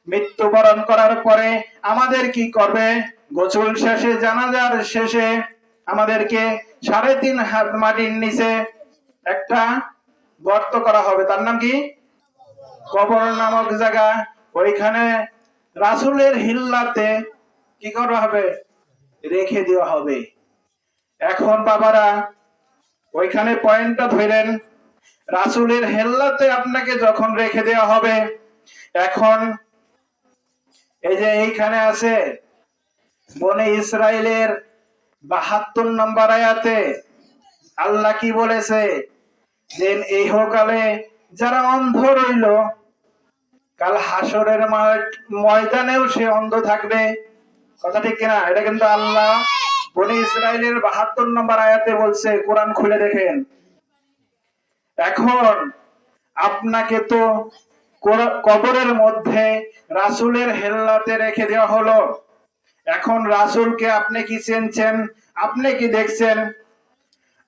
মৃত্যুবরণ করার পরে আমাদের কি করবে? গোসল শেষে, জানাজার শেষে আমাদেরকে 3.5 হাত মাটির নিচে একটা গর্ত করা হবে। তার নাম কি? কবর নামক জায়গা। ওইখানে রাসূলের হিল্লাতে কি করা হবে? রেখে দেওয়া হবে। এখন বাবারা ওইখানে পয়েন্টটা ধরেন, রাসূলের হেল্লাতে আপনাকে যখন রেখে দেওয়া হবে, এখন এই যে এইখানে আছে বনে ইসরাইলের 72 নম্বর আয়াতে আল্লাহ কি বলেছে? যে ইহকালে যারা অন্ধ রইল, কাল হাসরের ময়দানেও সে অন্ধ থাকবে। কথা ঠিক কিনা? এটা কিন্তু আল্লাহ বনি ইসরাইলের 72 নম্বর আয়াতে বলছে, কোরআন খুলে দেখেন। এখন আপনাকে তো কবরের মধ্যে রাসূলের হেল্লাতে রেখে দেওয়া হলো। এখন রাসূলকে আপনি কি চিনছেন? আপনি কি দেখছেন?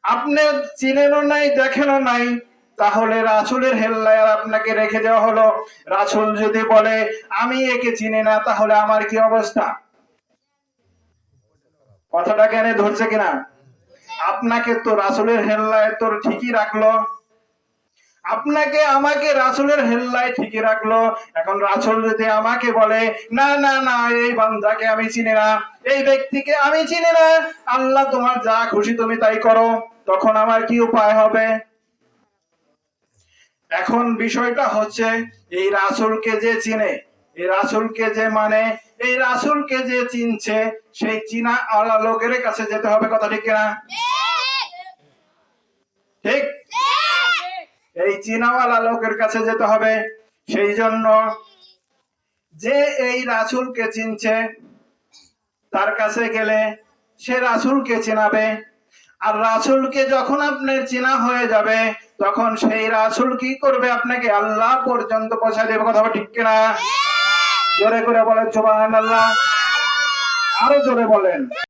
আপনি চিনেনও নাই, দেখেনও নাই, তাহলে রাসূলের হেল্লায় আপনাকে রেখে দেওয়া হলো। রাসূল যদি বলে আমি একে চিনি না, তাহলে আমার কি অবস্থা? কথাটা কেন ধরছে কিনা? আপনাকে তো রাসূলের হেল্লায় তো ঠিকই রাখলো, আপনাকে আমাকে রাসূলের হেল্লায় ঠিকই রাখলো। এখন রাসূল যদি আমাকে বলে না না না, এই বান্দাকে আমি চিনি না, এই ব্যক্তিকে আমি চিনি না, আল্লাহ তোমার যা খুশি তুমি তাই করো, তখন আমার কি উপায় হবে? এখন বিষয়টা হচ্ছে, এই রাসূলকে যে চিনে, এই রাসূলকে যে মানে, এই রাসূলকে যে চিনছে, সেই চিনা আলা লোকের কাছে যেতে হবে। কথা ঠিক কিনা? ঠিক। এই চিনাওয়ালা লোকের কাছে যেতে হবে। সেই জন্য যে এই রাসূলকে চিনছে, তার কাছে গেলে সে রাসূলকে চিনাবে। আর রাসূলকে যখন আপনার চিনা হয়ে যাবে, তখন সেই রাসূল কি করবে? আপনাকে আল্লাহ পর্যন্ত পৌঁছে দেবে। কথা ঠিক কিনা? জোরে করে বলেন সুবহানাল্লাহ। আরো জোরে বলেন।